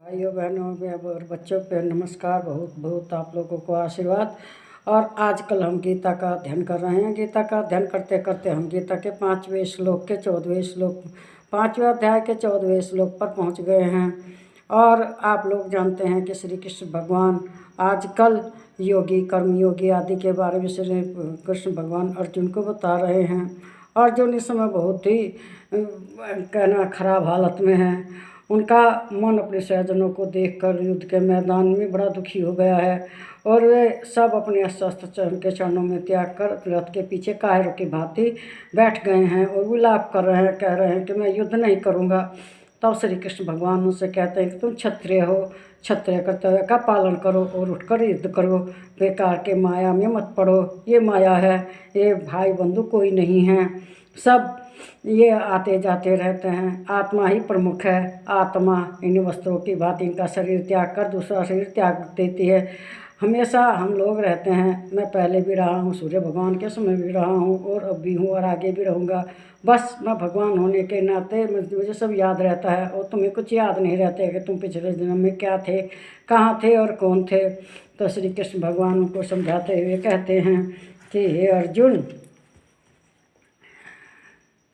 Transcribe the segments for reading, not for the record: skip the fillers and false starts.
भाइयों बहनों और बच्चों पे नमस्कार। बहुत बहुत आप लोगों को आशीर्वाद। और आजकल हम गीता का अध्ययन कर रहे हैं। गीता का अध्ययन करते करते हम गीता के 5वें श्लोक के 14वें श्लोक 5वें अध्याय के 14वें श्लोक पर पहुंच गए हैं। और आप लोग जानते हैं कि श्री कृष्ण भगवान आजकल योगी कर्मयोगी आदि के बारे में श्री कृष्ण भगवान अर्जुन को बता रहे हैं। अर्जुन इस समय बहुत ही कहना खराब हालत में है। उनका मन अपने स्वजनों को देखकर युद्ध के मैदान में बड़ा दुखी हो गया है और वे सब अपने अस्त्र के चरणों में त्याग कर रथ के पीछे कायरों की भांति बैठ गए हैं और विलाप कर रहे हैं, कह रहे हैं कि मैं युद्ध नहीं करूँगा। तब श्री कृष्ण भगवान उनसे कहते हैं कि तुम क्षत्रिय हो, क्षत्रिय कर्तव्य का पालन करो और उठकर युद्ध करो। बेकार के माया में मत पड़ो, ये माया है, ये भाई बंधु कोई नहीं है, सब ये आते जाते रहते हैं। आत्मा ही प्रमुख है। आत्मा इन वस्त्रों की बात इनका शरीर त्याग कर दूसरा शरीर त्याग देती है। हमेशा हम लोग रहते हैं, मैं पहले भी रहा हूँ, सूर्य भगवान के समय भी रहा हूँ और अब भी हूँ और आगे भी रहूँगा। बस मैं भगवान होने के नाते मुझे सब याद रहता है और तुम्हें कुछ याद नहीं रहता है कि तुम पिछले जन्म में क्या थे, कहाँ थे और कौन थे। तो श्री कृष्ण भगवान उनको समझाते हुए कहते हैं कि हे अर्जुन,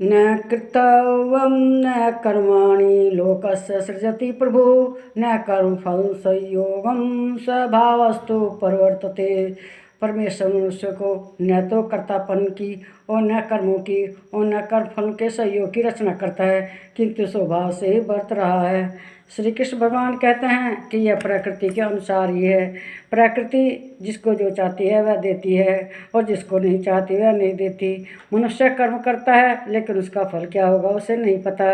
न कर्तव्यं न कर्माणि लोकस्य सृजति प्रभु, न कर्मफल संयोगं स्वभावस्तु परिवर्तते। परमेश्वर मनुष्य को न तो कर्तापन की और न कर्मों की और न कर्मफल के संयोग की रचना करता है, किंतु स्वभाव से ही बरत रहा है। श्री कृष्ण भगवान कहते हैं कि यह प्रकृति के अनुसार ही है। प्रकृति जिसको जो चाहती है वह देती है और जिसको नहीं चाहती वह नहीं देती। मनुष्य कर्म करता है लेकिन उसका फल क्या होगा उसे नहीं पता।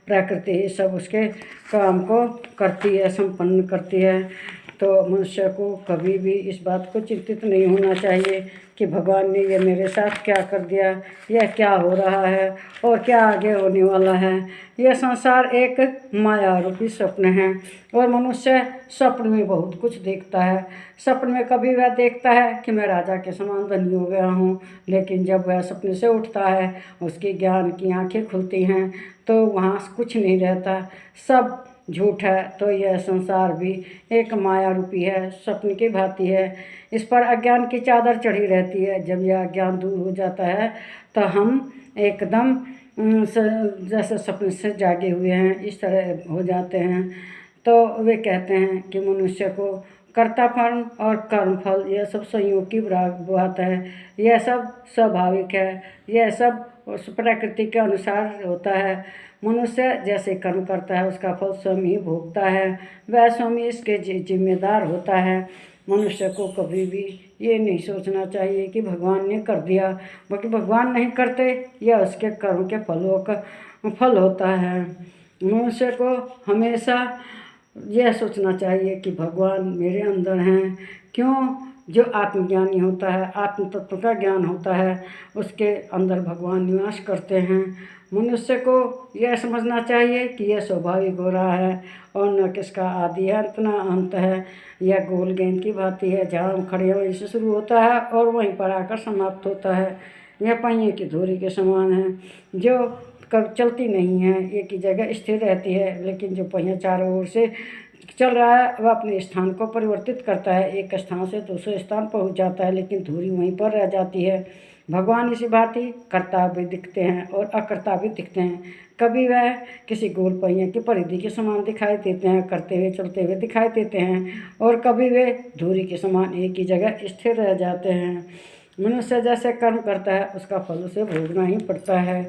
प्रकृति ही सब उसके काम को करती है, संपन्न करती है। तो मनुष्य को कभी भी इस बात को चिंतित नहीं होना चाहिए कि भगवान ने ये मेरे साथ क्या कर दिया, यह क्या हो रहा है और क्या आगे होने वाला है। यह संसार एक माया रूपी स्वप्न है और मनुष्य स्वप्न में बहुत कुछ देखता है। स्वप्न में कभी वह देखता है कि मैं राजा के समान धनी हो गया हूँ, लेकिन जब वह सपने से उठता है, उसकी ज्ञान की आंखें खुलती हैं तो वहाँ कुछ नहीं रहता, सब झूठ है। तो यह संसार भी एक माया रूपी है, स्वप्न की भांति है। इस पर अज्ञान की चादर चढ़ी रहती है। जब यह अज्ञान दूर हो जाता है तो हम एकदम जैसे सपने से जागे हुए हैं इस तरह हो जाते हैं। तो वे कहते हैं कि मनुष्य को कर्तापन और कर्मफल यह सब संयोग की बात है, यह सब स्वाभाविक है, यह सब उस प्रकृति के अनुसार होता है। मनुष्य जैसे कर्म करता है उसका फल स्वयं ही भोगता है, वह स्वयं इसके जिम्मेदार होता है। मनुष्य को कभी भी ये नहीं सोचना चाहिए कि भगवान ने कर दिया, बल्कि भगवान नहीं करते, यह उसके कर्म के फलों का फल होता है। मनुष्य को हमेशा यह सोचना चाहिए कि भगवान मेरे अंदर हैं। क्यों? जो आत्मज्ञानी होता है, आत्म तत्व का ज्ञान होता है, उसके अंदर भगवान निवास करते हैं। मनुष्य को यह समझना चाहिए कि यह स्वाभाविक हो रहा है और न किसका आदि है न अंत है। यह गोल गेंद की भांति है, जहाँ हम खड़े हैं वहीं से शुरू होता है और वहीं पर आकर समाप्त होता है। यह पहिए की धुरी के समान है जो कब चलती नहीं है, एक ही जगह स्थिर रहती है। लेकिन जो पहिया चारों ओर से चल रहा है वह अपने स्थान को परिवर्तित करता है, एक स्थान से दूसरे स्थान पहुंच जाता है, लेकिन धुरी वहीं पर रह जाती है। भगवान इसी भांति कर्ता भी दिखते हैं और अकर्ता भी दिखते हैं। कभी वह किसी गोल पहिए की परिधि के समान दिखाई देते हैं, करते हुए चलते हुए दिखाई देते हैं, और कभी वे धुरी के समान एक ही जगह स्थिर रह जाते हैं। मनुष्य जैसे कर्म करता है उसका फल उसे भोगना ही पड़ता है।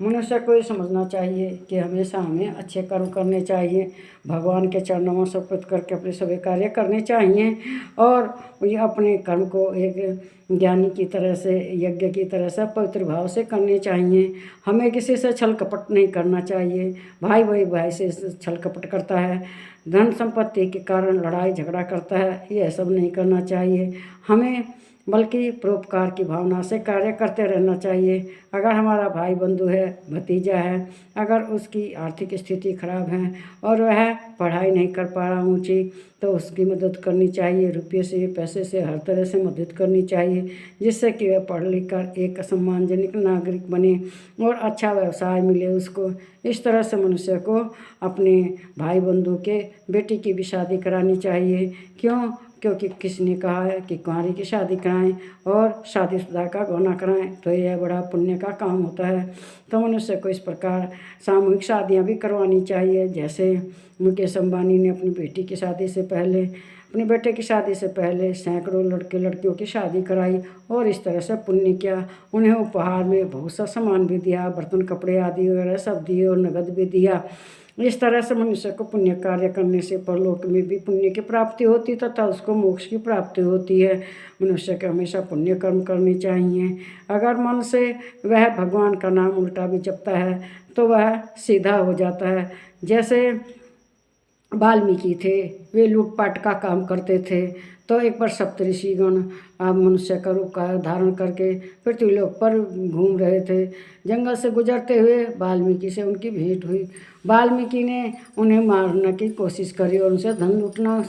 मनुष्य को ये समझना चाहिए कि हमेशा हमें अच्छे कर्म करने चाहिए, भगवान के चरणों में समर्पित करके अपने सभी कार्य करने चाहिए और ये अपने कर्म को एक ज्ञानी की तरह से, यज्ञ की तरह से पवित्र भाव से करने चाहिए। हमें किसी से छल कपट नहीं करना चाहिए। भाई से छल कपट करता है, धन संपत्ति के कारण लड़ाई झगड़ा करता है, यह सब नहीं करना चाहिए। हमें बल्कि परोपकार की भावना से कार्य करते रहना चाहिए। अगर हमारा भाई बंधु है, भतीजा है, अगर उसकी आर्थिक स्थिति खराब है और वह पढ़ाई नहीं कर पा रहा ऊँची, तो उसकी मदद करनी चाहिए। रुपये से, पैसे से, हर तरह से मदद करनी चाहिए, जिससे कि वह पढ़ लिख कर एक सम्मानजनक नागरिक बने और अच्छा व्यवसाय मिले उसको। इस तरह से मनुष्य को अपने भाई बंधु के बेटी की भी शादी करानी चाहिए। क्योंकि किसने कहा है कि कुंवारी की शादी कराएं और शादीशुदा का गौना कराएं, तो यह बड़ा पुण्य का काम होता है। तो मनुष्य को इस प्रकार सामूहिक शादियां भी करवानी चाहिए। जैसे मुकेश अंबानी ने अपनी बेटी की शादी से पहले, अपने बेटे की शादी से पहले सैकड़ों लड़के लड़कियों की शादी कराई और इस तरह से पुण्य किया। उन्हें उपहार में बहुत सा सामान भी दिया, बर्तन कपड़े आदि वगैरह सब दिए और नगद भी दिया। इस तरह से मनुष्य को पुण्य कार्य करने से परलोक में भी पुण्य की प्राप्ति होती तथा उसको मोक्ष की प्राप्ति होती है। मनुष्य को हमेशा पुण्य कर्म करने चाहिए। अगर मन से वह भगवान का नाम उल्टा भी जपता है तो वह सीधा हो जाता है। जैसे वाल्मीकि थे, वे लूटपाट का काम करते थे, तो एक बार सप्तऋषिगण मनुष्य का रूप का धारण करके पृथ्वीलोक पर घूम रहे थे। जंगल से गुजरते हुए वाल्मीकि से उनकी भेंट हुई। वाल्मीकि ने उन्हें मारने की कोशिश करी और उनसे धन लूटना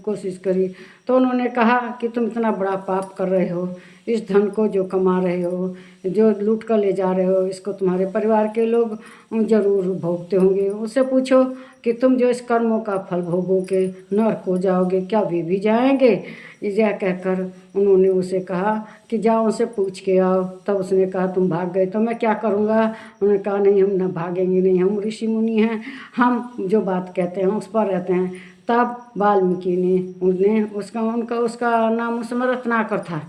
कोशिश करी। तो उन्होंने कहा कि तुम इतना बड़ा पाप कर रहे हो, इस धन को जो कमा रहे हो, जो लूट कर ले जा रहे हो, इसको तुम्हारे परिवार के लोग जरूर भोगते होंगे। उससे पूछो कि तुम जो इस कर्मों का फल भोगोगे, नरक को जाओगे, क्या वे भी जाएंगे? यह कहकर उन्होंने उसे कहा कि जाओ उनसे पूछ के आओ। तब उसने कहा तुम भाग गए तो मैं क्या करूँगा? उन्होंने कहा नहीं, हम न भागेंगे नहीं, हम ऋषि मुनि हैं, हम जो बात कहते हैं उस पर रहते हैं। तब वाल्मीकि ने उसका नाम उस समय रत्नाकर था।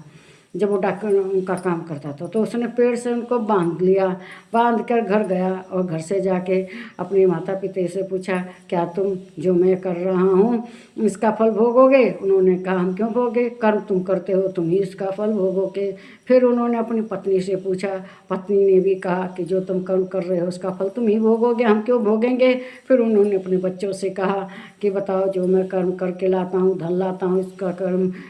जब वो डॉक्टर उनका काम करता था तो उसने पेड़ से उनको बांध लिया। बांध कर घर गया और घर से जाके अपने माता पिता से पूछा क्या तुम जो मैं कर रहा हूँ इसका फल भोगोगे? उन्होंने कहा हम क्यों भोगे, कर्म तुम करते हो, तुम ही इसका फल भोगोगे। फिर उन्होंने अपनी पत्नी से पूछा, पत्नी ने भी कहा कि जो तुम कर्म कर रहे हो उसका फल तुम ही भोगोगे, हम क्यों भोगेंगे। फिर उन्होंने अपने बच्चों से कहा कि बताओ जो मैं कर्म करके लाता हूँ, धन लाता हूँ,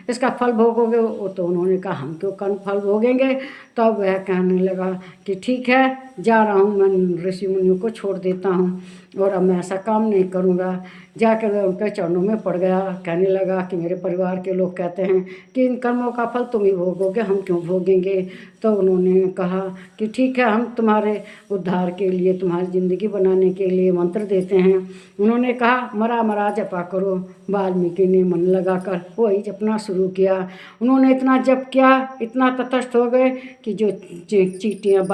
इसका फल भोगोगे? वो तो उन्होंने कहा हम क्यों कर्म फल भोगेंगे। तब वह कहने लगा कि ठीक है, जा रहा हूँ, मैं ऋषि मुनियों को छोड़ देता हूँ और अब मैं ऐसा काम नहीं करूँगा। जाकर वह उनके चरणों में पड़ गया। कहने लगा कि मेरे परिवार के लोग कहते हैं कि इन कर्मों का फल तुम ही भोगोगे, हम क्यों भोगेंगे। तो उन्होंने कहा कि ठीक है, हम तुम्हारे उद्धार के लिए, तुम्हारी ज़िंदगी बनाने के लिए मंत्र देते हैं। उन्होंने कहा मरा मरा जपा करो। वाल्मीकि ने मन लगाकर वही जपना शुरू किया। उन्होंने इतना जप किया, इतना तटस्थ हो गए कि जो चींटियाँ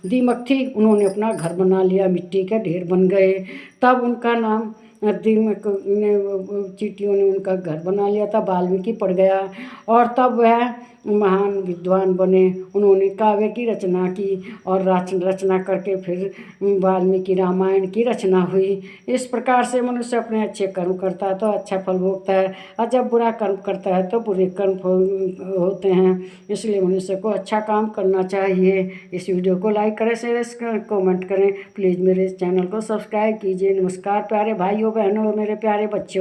दीमक थी उन्होंने अपना घर बना लिया, मिट्टी के ढेर बन गए। तब उनका नाम दीमक ने, चींटियों ने उनका घर बना लिया था, वाल्मीकि पड़ गया। और तब वह महान विद्वान बने। उन्होंने काव्य की रचना की और रचना करके फिर वाल्मीकि रामायण की रचना हुई। इस प्रकार से मनुष्य अपने अच्छे कर्म करता है तो अच्छा फल भोगता है, और जब बुरा कर्म करता है तो बुरे कर्म होते हैं। इसलिए मनुष्य को अच्छा काम करना चाहिए। इस वीडियो को लाइक करें, शेयर कमेंट करें, प्लीज़ मेरे चैनल को सब्सक्राइब कीजिए। नमस्कार प्यारे भाइयों बहनों और मेरे प्यारे बच्चों।